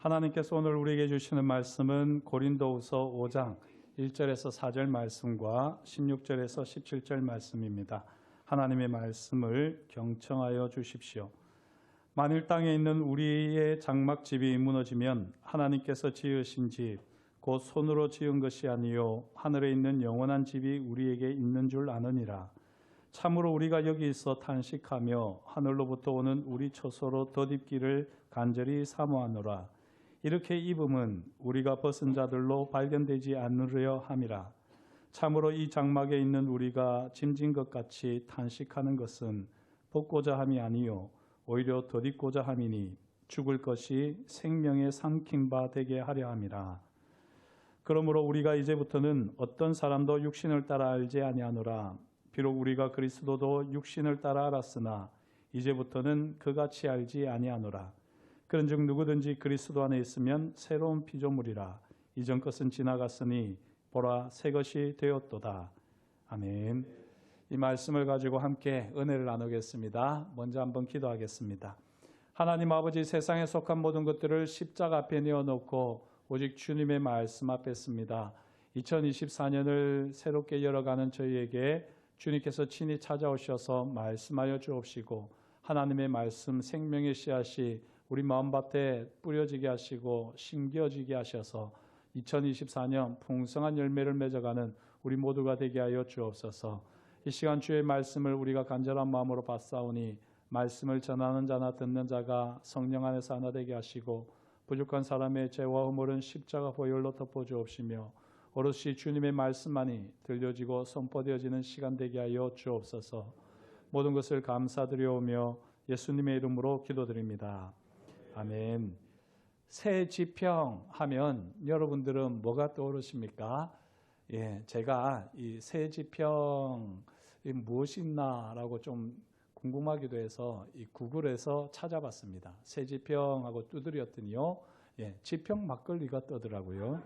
하나님께서 오늘 우리에게 주시는 말씀은 고린도후서 5장 1절에서 4절 말씀과 16절에서 17절 말씀입니다. 하나님의 말씀을 경청하여 주십시오. 만일 땅에 있는 우리의 장막집이 무너지면 하나님께서 지으신 집, 곧 손으로 지은 것이 아니요 하늘에 있는 영원한 집이 우리에게 있는 줄 아느니라. 참으로 우리가 여기 있어 탄식하며 하늘로부터 오는 우리 처소로 덧입기를 간절히 사모하노라. 이렇게 입음은 우리가 벗은 자들로 발견되지 않으려 함이라. 참으로 이 장막에 있는 우리가 짐진 것 같이 탄식하는 것은 벗고자 함이 아니요 오히려 덧입고자 함이니 죽을 것이 생명에 삼킨 바 되게 하려 함이라. 그러므로 우리가 이제부터는 어떤 사람도 육신을 따라 알지 아니하노라. 비록 우리가 그리스도도 육신을 따라 알았으나 이제부터는 그같이 알지 아니하노라. 그런즉 누구든지 그리스도 안에 있으면 새로운 피조물이라. 이전 것은 지나갔으니 보라 새 것이 되었도다. 아멘. 이 말씀을 가지고 함께 은혜를 나누겠습니다. 먼저 한번 기도하겠습니다. 하나님 아버지, 세상에 속한 모든 것들을 십자가 앞에 내어놓고 오직 주님의 말씀 앞에 씁니다. 2024년을 새롭게 열어가는 저희에게 주님께서 친히 찾아오셔서 말씀하여 주옵시고 하나님의 말씀 생명의 씨앗이 우리 마음밭에 뿌려지게 하시고 심겨지게 하셔서 2024년 풍성한 열매를 맺어가는 우리 모두가 되게 하여 주옵소서. 이 시간 주의 말씀을 우리가 간절한 마음으로 받사오니 말씀을 전하는 자나 듣는 자가 성령 안에서 하나 되게 하시고 부족한 사람의 죄와 허물은 십자가 보혈로 덮어주옵시며 오롯이 주님의 말씀만이 들려지고 선포되어지는 시간 되게 하여 주옵소서. 모든 것을 감사드려오며 예수님의 이름으로 기도드립니다. 아멘. 새 지평 하면 여러분들은 뭐가 떠오르십니까? 제가 이 새 지평이 무엇이 있나라고 좀 궁금하기도 해서 이 구글에서 찾아봤습니다. 새 지평하고 두드렸더니요, 지평 막걸리가 뜨더라고요.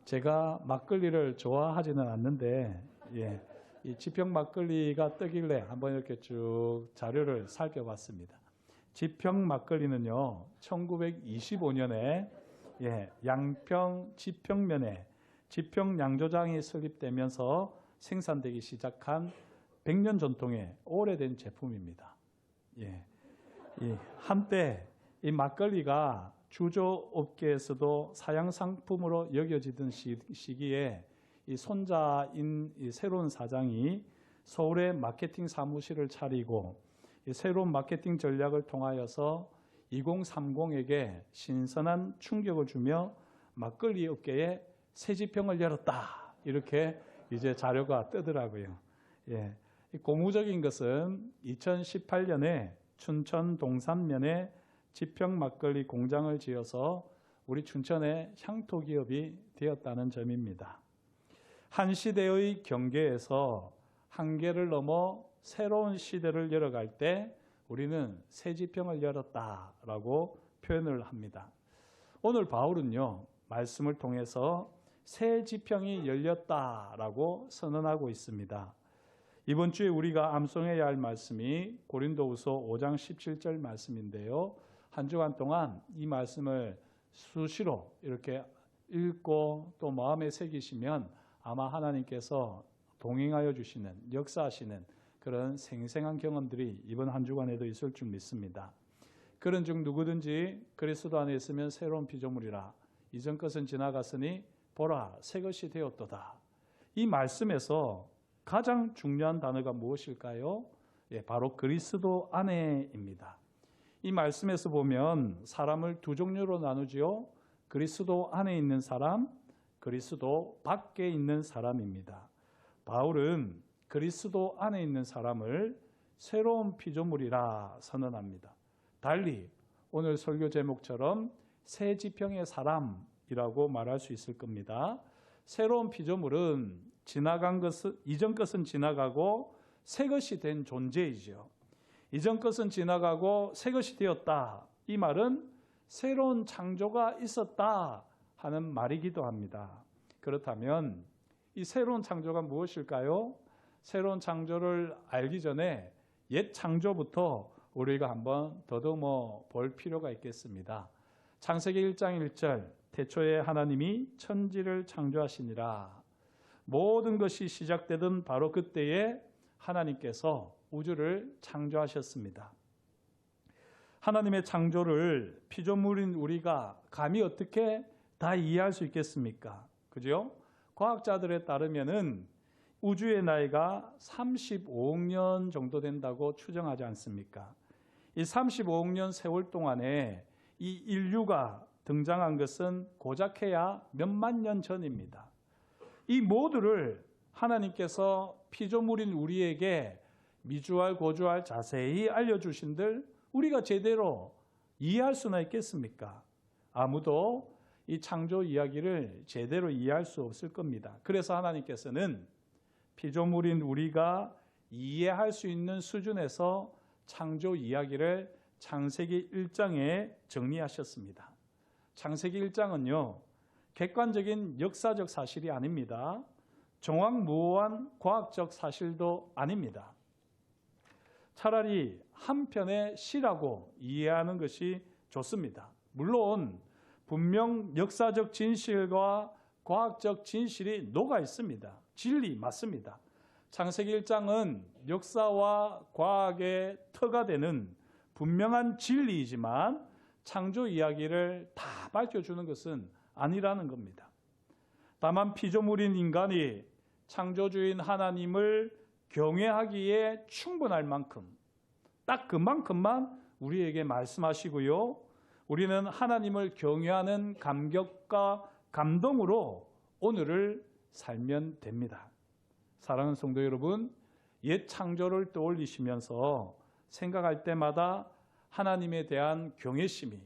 제가 막걸리를 좋아하지는 않는데, 이 지평 막걸리가 뜨길래 한번 이렇게 쭉 자료를 살펴봤습니다. 지평 막걸리는요, 1925년에 양평 지평면에 지평 양조장이 설립되면서 생산되기 시작한 100년 전통의 오래된 제품입니다. 한때 이 막걸리가 주조업계에서도 사양 상품으로 여겨지던 시기에 이 손자인 이 새로운 사장이 서울에 마케팅 사무실을 차리고 이 새로운 마케팅 전략을 통하여서 2030에게 신선한 충격을 주며 막걸리 업계에 새 지평을 열었다. 이렇게 이제 자료가 뜨더라고요. 고무적인 것은 2018년에 춘천 동산면에 지평 막걸리 공장을 지어서 우리 춘천의 향토 기업이 되었다는 점입니다. 한 시대의 경계에서 한계를 넘어 새로운 시대를 열어갈 때 우리는 새 지평을 열었다라고 표현을 합니다. 오늘 바울은요, 말씀을 통해서 새 지평이 열렸다라고 선언하고 있습니다. 이번 주에 우리가 암송해야 할 말씀이 고린도후서 5장 17절 말씀인데요. 한 주간 동안 이 말씀을 수시로 이렇게 읽고 또 마음에 새기시면 아마 하나님께서 동행하여 주시는, 역사하시는 그런 생생한 경험들이 이번 한 주간에도 있을 줄 믿습니다. 그런즉 누구든지 그리스도 안에 있으면 새로운 피조물이라. 이전 것은 지나갔으니 보라 새 것이 되었도다. 이 말씀에서 가장 중요한 단어가 무엇일까요? 바로 그리스도 안에입니다. 이 말씀에서 보면 사람을 두 종류로 나누지요. 그리스도 안에 있는 사람, 그리스도 밖에 있는 사람입니다. 바울은 그리스도 안에 있는 사람을 새로운 피조물이라 선언합니다. 달리 오늘 설교 제목처럼 새 지평의 사람이라고 말할 수 있을 겁니다. 새로운 피조물은 이전 것은 지나가고 새 것이 된 존재이죠. 이전 것은 지나가고 새 것이 되었다. 이 말은 새로운 창조가 있었다 하는 말이기도 합니다. 그렇다면 이 새로운 창조가 무엇일까요? 새로운 창조를 알기 전에 옛 창조부터 우리가 한번 더듬어 볼 필요가 있겠습니다. 창세기 1장 1절 태초에 하나님이 천지를 창조하시니라. 모든 것이 시작되던 바로 그때에 하나님께서 우주를 창조하셨습니다. 하나님의 창조를 피조물인 우리가 감히 어떻게 다 이해할 수 있겠습니까? 그죠? 과학자들에 따르면은 우주의 나이가 35억 년 정도 된다고 추정하지 않습니까? 이 35억 년 세월 동안에 이 인류가 등장한 것은 고작해야 몇만 년 전입니다. 이 모두를 하나님께서 피조물인 우리에게 미주알 고주알 자세히 알려주신들 우리가 제대로 이해할 수나 있겠습니까? 아무도 이 창조 이야기를 제대로 이해할 수 없을 겁니다. 그래서 하나님께서는 피조물인 우리가 이해할 수 있는 수준에서 창조 이야기를 창세기 1장에 정리하셨습니다. 창세기 1장은요, 객관적인 역사적 사실이 아닙니다. 정확무오한 과학적 사실도 아닙니다. 차라리 한편의 시라고 이해하는 것이 좋습니다. 물론 분명 역사적 진실과 과학적 진실이 녹아 있습니다. 진리 맞습니다. 창세기 1장은 역사와 과학의 터가 되는 분명한 진리이지만 창조 이야기를 다 밝혀주는 것은 아니라는 겁니다. 다만 피조물인 인간이 창조주인 하나님을 경외하기에 충분할 만큼 딱 그만큼만 우리에게 말씀하시고요. 우리는 하나님을 경외하는 감격과 감동으로 오늘을 살면 됩니다. 사랑하는 성도 여러분, 옛 창조를 떠올리시면서 생각할 때마다 하나님에 대한 경외심이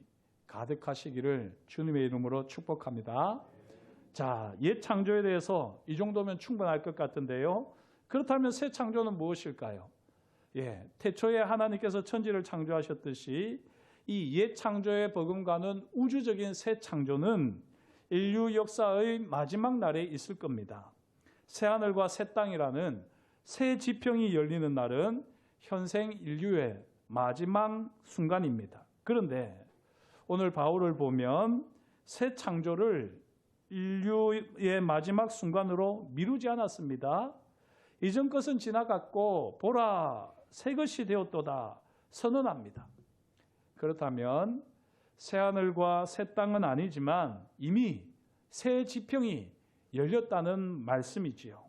가득하시기를 주님의 이름으로 축복합니다. 자, 옛 창조에 대해서 이 정도면 충분할 것 같은데요. 그렇다면 새 창조는 무엇일까요? 태초에 하나님께서 천지를 창조하셨듯이 이 옛 창조에 버금가는 우주적인 새 창조는 인류 역사의 마지막 날에 있을 겁니다. 새하늘과 새 땅이라는 새 지평이 열리는 날은 현생 인류의 마지막 순간입니다. 그런데 오늘 바울을 보면 새 창조를 인류의 마지막 순간으로 미루지 않았습니다. 이전 것은 지나갔고 보라 새 것이 되었도다 선언합니다. 그렇다면 새하늘과 새 땅은 아니지만 이미 새 지평이 열렸다는 말씀이지요.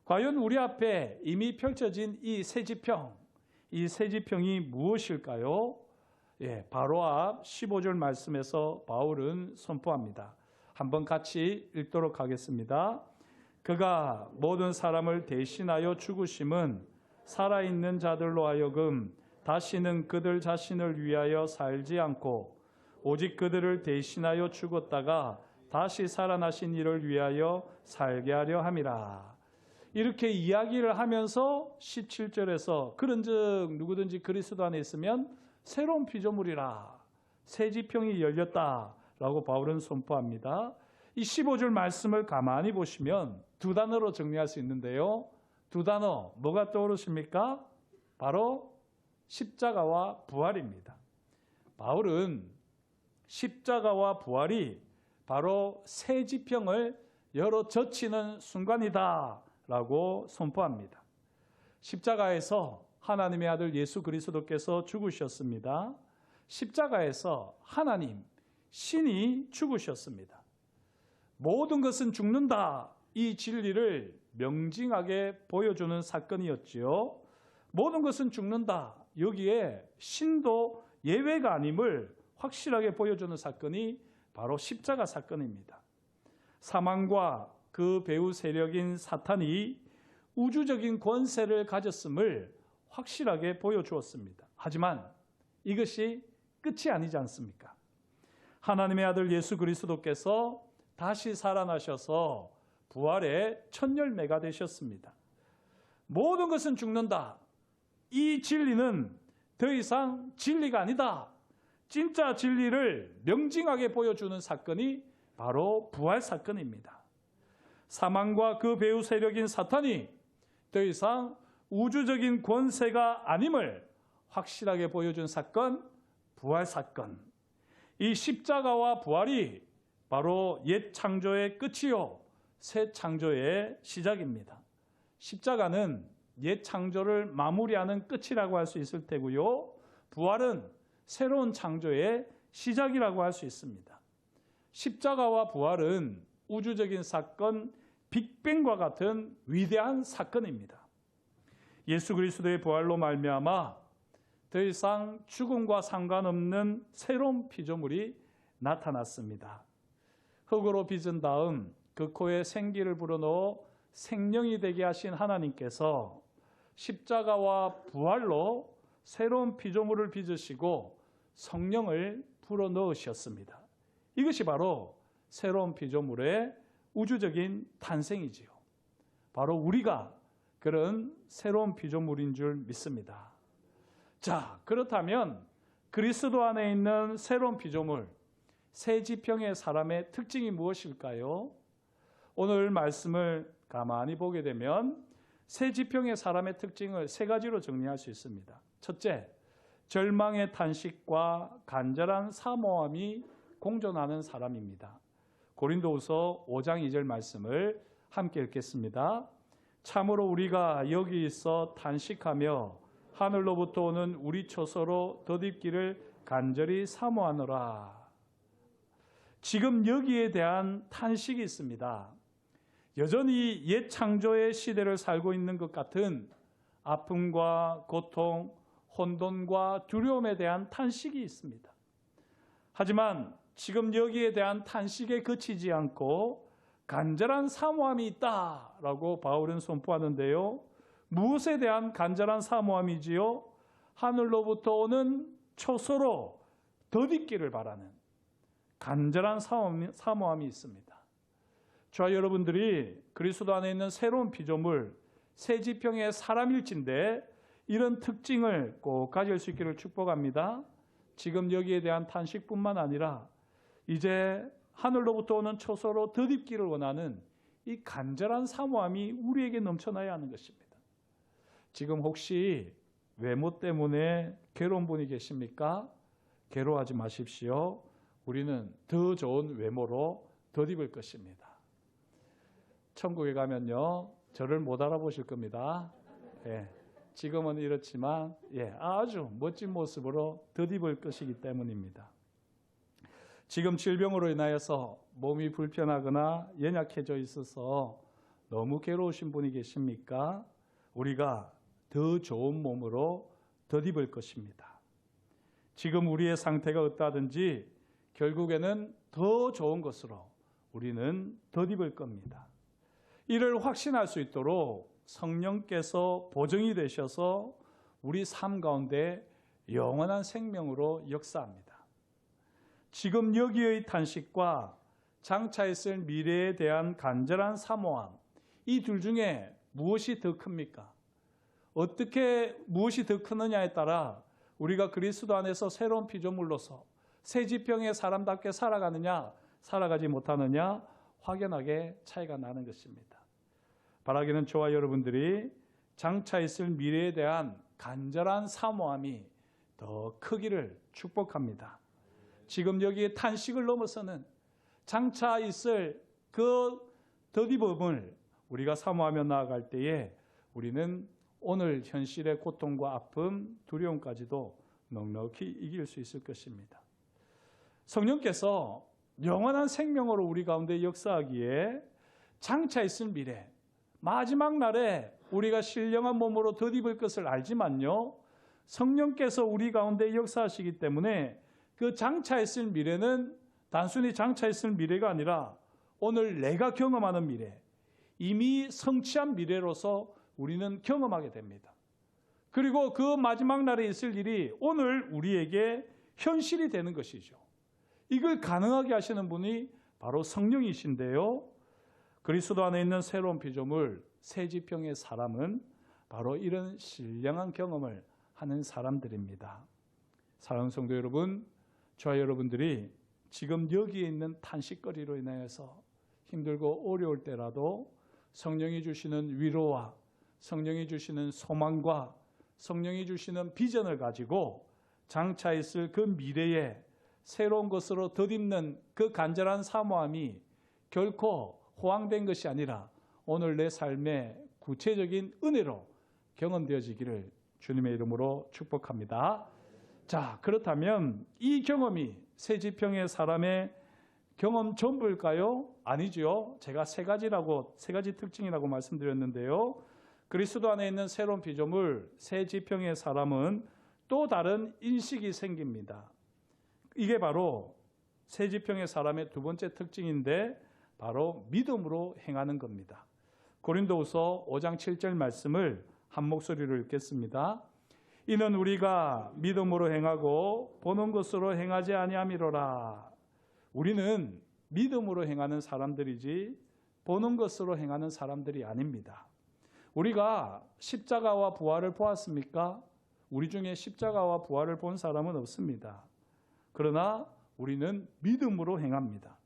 과연 우리 앞에 이미 펼쳐진 이 새 지평, 이 새 지평이 무엇일까요? 바로 앞 15절 말씀에서 바울은 선포합니다. 한번 같이 읽도록 하겠습니다. 그가 모든 사람을 대신하여 죽으심은 살아있는 자들로 하여금 다시는 그들 자신을 위하여 살지 않고 오직 그들을 대신하여 죽었다가 다시 살아나신 이를 위하여 살게 하려 함이라. 이렇게 이야기를 하면서 17절에서 그런즉 누구든지 그리스도 안에 있으면 새로운 피조물이라 새 지평이 열렸다라고 바울은 선포합니다. 이 15절 말씀을 가만히 보시면 두 단어로 정리할 수 있는데요. 두 단어 뭐가 떠오르십니까? 바로 십자가와 부활입니다. 바울은 십자가와 부활이 바로 새 지평을 열어 젖히는 순간이다 라고 선포합니다. 십자가에서 하나님의 아들 예수 그리스도께서 죽으셨습니다. 십자가에서 하나님, 신이 죽으셨습니다. 모든 것은 죽는다. 이 진리를 명징하게 보여주는 사건이었지요. 모든 것은 죽는다. 여기에 신도 예외가 아님을 확실하게 보여주는 사건이 바로 십자가 사건입니다. 사망과 그 배후 세력인 사탄이 우주적인 권세를 가졌음을 확실하게 보여주었습니다. 하지만 이것이 끝이 아니지 않습니까? 하나님의 아들 예수 그리스도께서 다시 살아나셔서 부활의 첫 열매가 되셨습니다. 모든 것은 죽는다. 이 진리는 더 이상 진리가 아니다. 진짜 진리를 명징하게 보여주는 사건이 바로 부활 사건입니다. 사망과 그 배후 세력인 사탄이 더 이상 우주적인 권세가 아님을 확실하게 보여준 사건, 부활 사건. 이 십자가와 부활이 바로 옛 창조의 끝이요 새 창조의 시작입니다. 십자가는 옛 창조를 마무리하는 끝이라고 할 수 있을 테고요. 부활은 새로운 창조의 시작이라고 할 수 있습니다. 십자가와 부활은 우주적인 사건, 빅뱅과 같은 위대한 사건입니다. 예수 그리스도의 부활로 말미암아 더 이상 죽음과 상관없는 새로운 피조물이 나타났습니다. 흙으로 빚은 다음 그 코에 생기를 불어넣어 생명이 되게 하신 하나님께서 십자가와 부활로 새로운 피조물을 빚으시고 성령을 불어넣으셨습니다. 이것이 바로 새로운 피조물의 우주적인 탄생이지요. 바로 우리가 그런 새로운 피조물인 줄 믿습니다. 자, 그렇다면 그리스도 안에 있는 새로운 피조물, 새 지평의 사람의 특징이 무엇일까요? 오늘 말씀을 가만히 보게 되면 새 지평의 사람의 특징을 세 가지로 정리할 수 있습니다. 첫째, 절망의 탄식과 간절한 사모함이 공존하는 사람입니다. 고린도후서 5장 2절 말씀을 함께 읽겠습니다. 참으로 우리가 여기 있어 탄식하며 하늘로부터 오는 우리 처소로 덧입기를 간절히 사모하노라. 지금 여기에 대한 탄식이 있습니다. 여전히 옛 창조의 시대를 살고 있는 것 같은 아픔과 고통, 혼돈과 두려움에 대한 탄식이 있습니다. 하지만 지금 여기에 대한 탄식에 그치지 않고 간절한 사모함이 있다라고 바울은 선포하는데요. 무엇에 대한 간절한 사모함이지요? 하늘로부터 오는 초소로 덧입기를 바라는 간절한 사모함이 있습니다. 저와 여러분들이 그리스도 안에 있는 새로운 피조물, 새 지평의 사람일진데 이런 특징을 꼭 가질 수 있기를 축복합니다. 지금 여기에 대한 탄식뿐만 아니라 이제 하늘로부터 오는 초소로 덧입기를 원하는 이 간절한 사모함이 우리에게 넘쳐나야 하는 것입니다. 지금 혹시 외모 때문에 괴로운 분이 계십니까? 괴로워하지 마십시오. 우리는 더 좋은 외모로 덧입을 것입니다. 천국에 가면요, 저를 못 알아보실 겁니다. 예, 지금은 이렇지만 아주 멋진 모습으로 덧입을 것이기 때문입니다. 지금 질병으로 인하여서 몸이 불편하거나 연약해져 있어서 너무 괴로우신 분이 계십니까? 우리가 더 좋은 몸으로 덧입을 것입니다. 지금 우리의 상태가 어떠하든지 결국에는 더 좋은 것으로 우리는 덧입을 겁니다. 이를 확신할 수 있도록 성령께서 보증이 되셔서 우리 삶 가운데 영원한 생명으로 역사합니다. 지금 여기의 탄식과 장차 있을 미래에 대한 간절한 사모함, 이 둘 중에 무엇이 더 큽니까? 어떻게 무엇이 더 크느냐에 따라 우리가 그리스도 안에서 새로운 피조물로서 새 지평의 사람답게 살아가느냐, 살아가지 못하느냐 확연하게 차이가 나는 것입니다. 바라기는 저와 여러분들이 장차 있을 미래에 대한 간절한 사모함이 더 크기를 축복합니다. 지금 여기에 탄식을 넘어서는 장차 있을 그 덧입음을 우리가 사모하며 나아갈 때에 우리는 오늘 현실의 고통과 아픔, 두려움까지도 넉넉히 이길 수 있을 것입니다. 성령께서 영원한 생명으로 우리 가운데 역사하기에 장차 있을 미래, 마지막 날에 우리가 신령한 몸으로 덧입을 것을 알지만요, 성령께서 우리 가운데 역사하시기 때문에 그 장차 있을 미래는 단순히 장차 있을 미래가 아니라 오늘 내가 경험하는 미래, 이미 성취한 미래로서 우리는 경험하게 됩니다. 그리고 그 마지막 날에 있을 일이 오늘 우리에게 현실이 되는 것이죠. 이걸 가능하게 하시는 분이 바로 성령이신데요. 그리스도 안에 있는 새로운 피조물, 새 지평의 사람은 바로 이런 신령한 경험을 하는 사람들입니다. 사랑하는 성도 여러분, 저와 여러분들이 지금 여기에 있는 탄식거리로 인하여서 힘들고 어려울 때라도 성령이 주시는 위로와 성령이 주시는 소망과 성령이 주시는 비전을 가지고 장차 있을 그 미래에 새로운 것으로 덧입는 그 간절한 사모함이 결코 호황된 것이 아니라 오늘 내 삶의 구체적인 은혜로 경험되어지기를 주님의 이름으로 축복합니다. 자, 그렇다면 이 경험이 새지평의 사람의 경험 전부일까요? 아니죠. 제가 세 가지 특징이라고 말씀드렸는데요. 그리스도 안에 있는 새로운 피조물, 새지평의 사람은 또 다른 인식이 생깁니다. 이게 바로 새지평의 사람의 두 번째 특징인데 바로 믿음으로 행하는 겁니다. 고린도후서 5장 7절 말씀을 한 목소리로 읽겠습니다. 이는 우리가 믿음으로 행하고 보는 것으로 행하지 아니함이로라. 우리는 믿음으로 행하는 사람들이지 보는 것으로 행하는 사람들이 아닙니다. 우리가 십자가와 부활을 보았습니까? 우리 중에 십자가와 부활을 본 사람은 없습니다. 그러나 우리는 믿음으로 행합니다.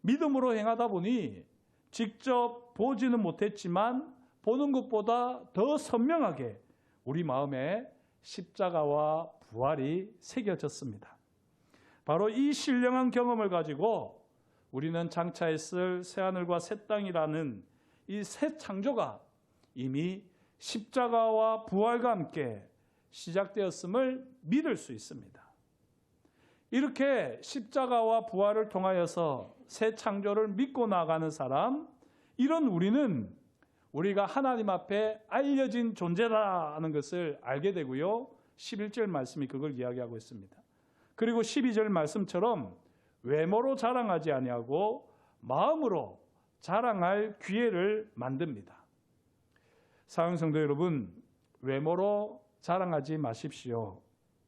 믿음으로 행하다 보니 직접 보지는 못했지만 보는 것보다 더 선명하게 우리 마음에 십자가와 부활이 새겨졌습니다. 바로 이 신령한 경험을 가지고 우리는 장차 있을 새하늘과 새 땅이라는 이 새 창조가 이미 십자가와 부활과 함께 시작되었음을 믿을 수 있습니다. 이렇게 십자가와 부활을 통하여서 새 창조를 믿고 나아가는 사람, 이런 우리는 우리가 하나님 앞에 알려진 존재라는 것을 알게 되고요. 11절 말씀이 그걸 이야기하고 있습니다. 그리고 12절 말씀처럼 외모로 자랑하지 아니하고 마음으로 자랑할 기회를 만듭니다. 사랑하는 성도 여러분, 외모로 자랑하지 마십시오.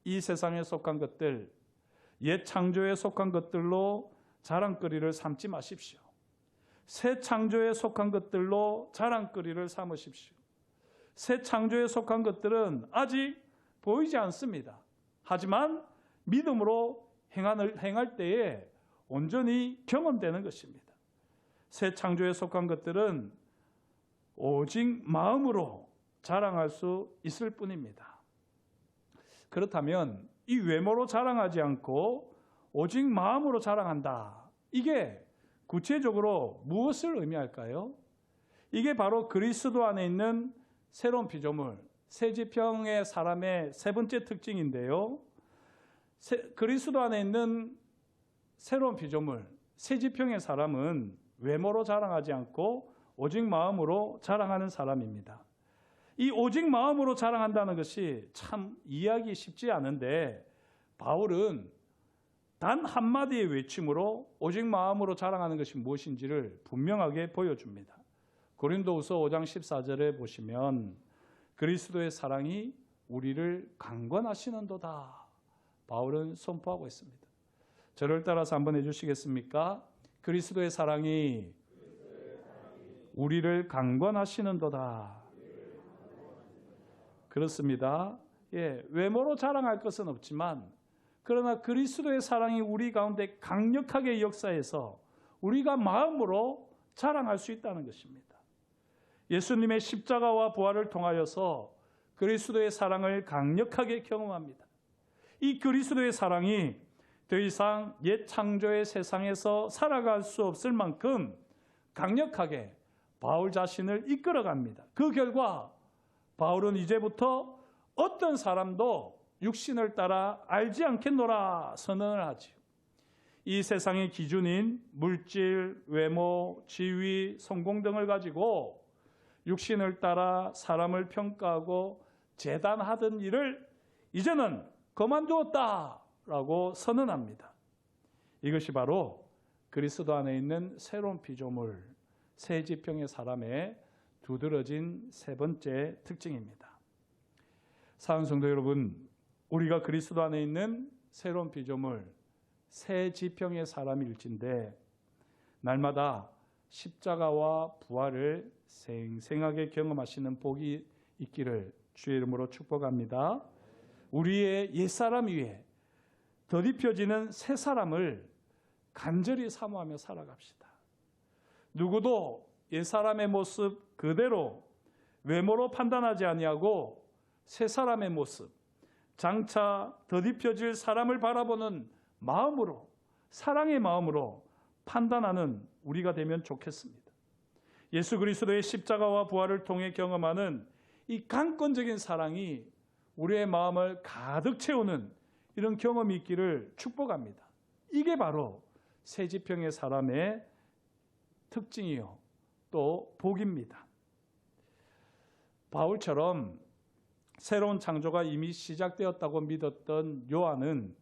이 세상에 속한 것들, 옛 창조에 속한 것들로 자랑거리를 삼지 마십시오. 새 창조에 속한 것들로 자랑거리를 삼으십시오. 새 창조에 속한 것들은 아직 보이지 않습니다. 하지만 믿음으로 행할 때에 온전히 경험되는 것입니다. 새 창조에 속한 것들은 오직 마음으로 자랑할 수 있을 뿐입니다. 그렇다면 이 외모로 자랑하지 않고 오직 마음으로 자랑한다. 이게 구체적으로 무엇을 의미할까요? 이게 바로 그리스도 안에 있는 새로운 피조물, 새지평의 사람의 세 번째 특징인데요. 그리스도 안에 있는 새로운 피조물, 새지평의 사람은 외모로 자랑하지 않고 오직 마음으로 자랑하는 사람입니다. 이 오직 마음으로 자랑한다는 것이 참 이해하기 쉽지 않은데 바울은 단 한마디의 외침으로 오직 마음으로 자랑하는 것이 무엇인지를 분명하게 보여줍니다. 고린도후서 5장 14절에 보시면 그리스도의 사랑이 우리를 강권하시는도다. 바울은 선포하고 있습니다. 저를 따라서 한번 해주시겠습니까? 그리스도의 사랑이 우리를 강권하시는도다. 그렇습니다. 외모로 자랑할 것은 없지만 그러나 그리스도의 사랑이 우리 가운데 강력하게 역사해서 우리가 마음으로 자랑할 수 있다는 것입니다. 예수님의 십자가와 부활을 통하여서 그리스도의 사랑을 강력하게 경험합니다. 이 그리스도의 사랑이 더 이상 옛 창조의 세상에서 살아갈 수 없을 만큼 강력하게 바울 자신을 이끌어갑니다. 그 결과 바울은 이제부터 어떤 사람도 육신을 따라 알지 않겠노라 선언을 하지요. 이 세상의 기준인 물질, 외모, 지위, 성공 등을 가지고 육신을 따라 사람을 평가하고 재단하던 일을 이제는 그만두었다라고 선언합니다. 이것이 바로 그리스도 안에 있는 새로운 피조물, 새지평의 사람의 두드러진 세 번째 특징입니다. 사랑하는 성도 여러분, 우리가 그리스도 안에 있는 새로운 피조물, 새지평의 사람일진데 날마다 십자가와 부활을 생생하게 경험하시는 복이 있기를 주의 이름으로 축복합니다. 우리의 옛사람 위에 덧입혀지는 새 사람을 간절히 사모하며 살아갑시다. 누구도 옛사람의 모습 그대로 외모로 판단하지 아니하고 새 사람의 모습, 장차 덧입혀질 사람을 바라보는 마음으로, 사랑의 마음으로 판단하는 우리가 되면 좋겠습니다. 예수 그리스도의 십자가와 부활을 통해 경험하는 이 강권적인 사랑이 우리의 마음을 가득 채우는 이런 경험이 있기를 축복합니다. 이게 바로 새지평의 사람의 특징이요, 또 복입니다. 바울처럼 새로운 창조가 이미 시작되었다고 믿었던 요한은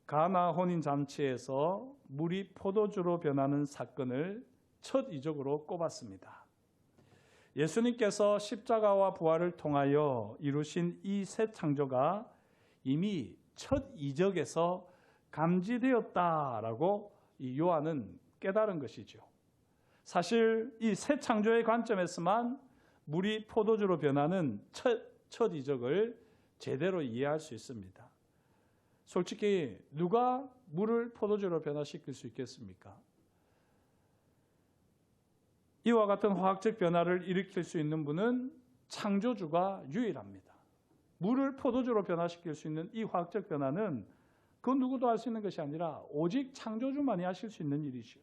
가나 혼인잔치에서 물이 포도주로 변하는 사건을 첫 이적으로 꼽았습니다. 예수님께서 십자가와 부활을 통하여 이루신 이 새 창조가 이미 첫 이적에서 감지되었다라고 이 요한은 깨달은 것이죠. 사실 이 새 창조의 관점에서만 물이 포도주로 변하는 첫 이적을 제대로 이해할 수 있습니다. 솔직히 누가 물을 포도주로 변화시킬 수 있겠습니까? 이와 같은 화학적 변화를 일으킬 수 있는 분은 창조주가 유일합니다. 물을 포도주로 변화시킬 수 있는 이 화학적 변화는 그 누구도 할 수 있는 것이 아니라 오직 창조주만이 하실 수 있는 일이죠.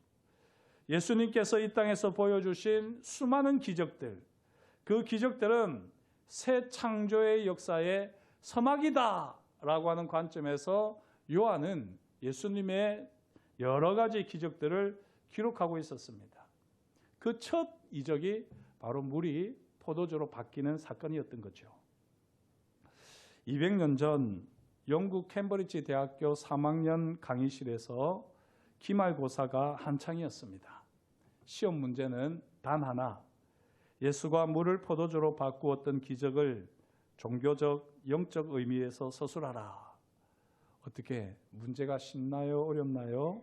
예수님께서 이 땅에서 보여주신 수많은 기적들, 그 기적들은 새 창조의 역사의 서막이다 라고 하는 관점에서 요한은 예수님의 여러 가지 기적들을 기록하고 있었습니다. 그 첫 이적이 바로 물이 포도주로 바뀌는 사건이었던 거죠. 200년 전 영국 캠브리지 대학교 3학년 강의실에서 기말고사가 한창이었습니다. 시험 문제는 단 하나, 예수가 물을 포도주로 바꾸었던 기적을 종교적, 영적 의미에서 서술하라. 어떻게 문제가 쉽나요? 어렵나요?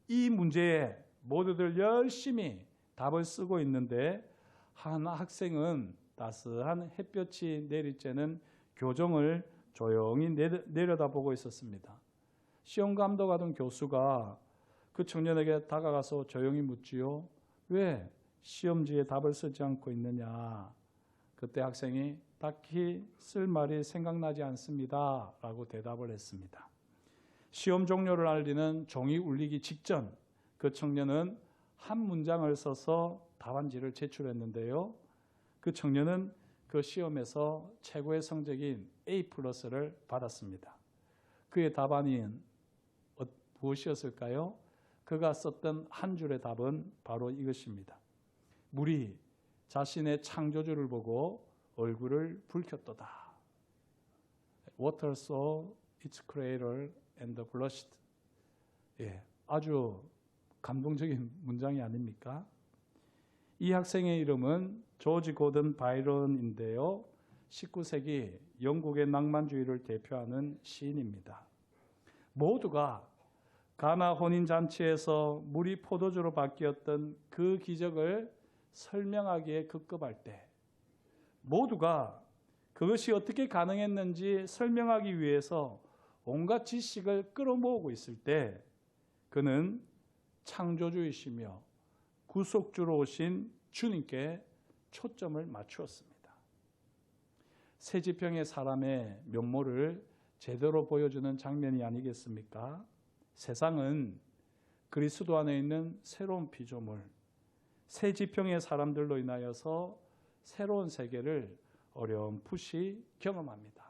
이 문제에 모두들 열심히 답을 쓰고 있는데 한 학생은 따스한 햇볕이 내릴 쬐는 교정을 조용히 내려다보고 있었습니다. 시험 감독하던 교수가 그 청년에게 다가가서 조용히 묻지요. 왜 시험지에 답을 쓰지 않고 있느냐? 그때 학생이 딱히 쓸 말이 생각나지 않습니다 라고 대답을 했습니다. 시험 종료를 알리는 종이 울리기 직전 그 청년은 한 문장을 써서 답안지를 제출했는데요. 그 청년은 그 시험에서 최고의 성적인 A+를 받았습니다. 그의 답안은 무엇이었을까요? 그가 썼던 한 줄의 답은 바로 이것입니다. 물이 자신의 창조주를 보고 얼굴을 붉혔도다. Water saw its creator and blushed. 아주 감동적인 문장이 아닙니까? 이 학생의 이름은 조지 고든 바이런인데요. 19세기 영국의 낭만주의를 대표하는 시인입니다. 모두가 가나 혼인잔치에서 물이 포도주로 바뀌었던 그 기적을 설명하기에 급급할 때 모두가 그것이 어떻게 가능했는지 설명하기 위해서 온갖 지식을 끌어모으고 있을 때 그는 창조주이시며 구속주로 오신 주님께 초점을 맞추었습니다. 새지평의 사람의 면모를 제대로 보여주는 장면이 아니겠습니까? 세상은 그리스도 안에 있는 새로운 피조물, 새지평의 사람들로 인하여서 새로운 세계를 어렴풋이 경험합니다.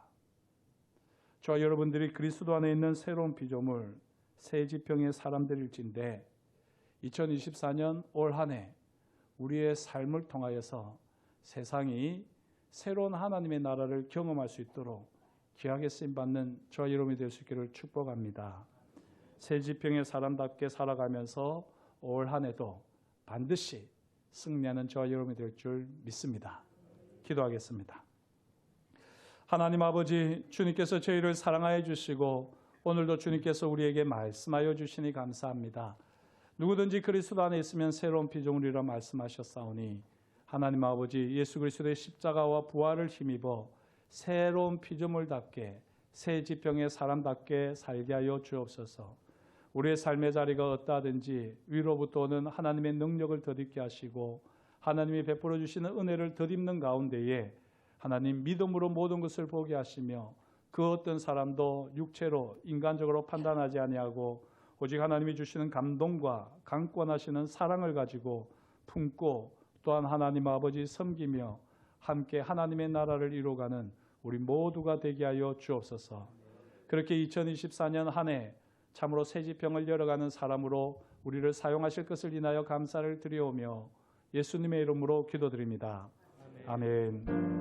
저와 여러분들이 그리스도 안에 있는 새로운 피조물, 새지평의 사람들일진데 2024년 올 한 해 우리의 삶을 통하여서 세상이 새로운 하나님의 나라를 경험할 수 있도록 귀하게 쓰임받는 저와 여러분이 될 수 있기를 축복합니다. 새지평의 사람답게 살아가면서 올 한 해도 반드시 승리하는 저와 여러분이 될 줄 믿습니다. 기도하겠습니다. 하나님 아버지, 주님께서 저희를 사랑하여 주시고 오늘도 주님께서 우리에게 말씀하여 주시니 감사합니다. 누구든지 그리스도 안에 있으면 새로운 피조물이라 말씀하셨사오니 하나님 아버지, 예수 그리스도의 십자가와 부활을 힘입어 새로운 피조물답게 새지평의 사람답게 살게 하여 주옵소서. 우리의 삶의 자리가 어떠하든지 위로부터 오는 하나님의 능력을 덧입게 하시고 하나님이 베풀어 주시는 은혜를 덧입는 가운데에 하나님 믿음으로 모든 것을 보게 하시며 그 어떤 사람도 육체로 인간적으로 판단하지 아니하고 오직 하나님이 주시는 감동과 강권하시는 사랑을 가지고 품고 또한 하나님 아버지 섬기며 함께 하나님의 나라를 이루어가는 우리 모두가 되게 하여 주옵소서. 그렇게 2024년 한 해 참으로 새 지평을 열어가는 사람으로 우리를 사용하실 것을 인하여 감사를 드리오며 예수님의 이름으로 기도드립니다. 아멘.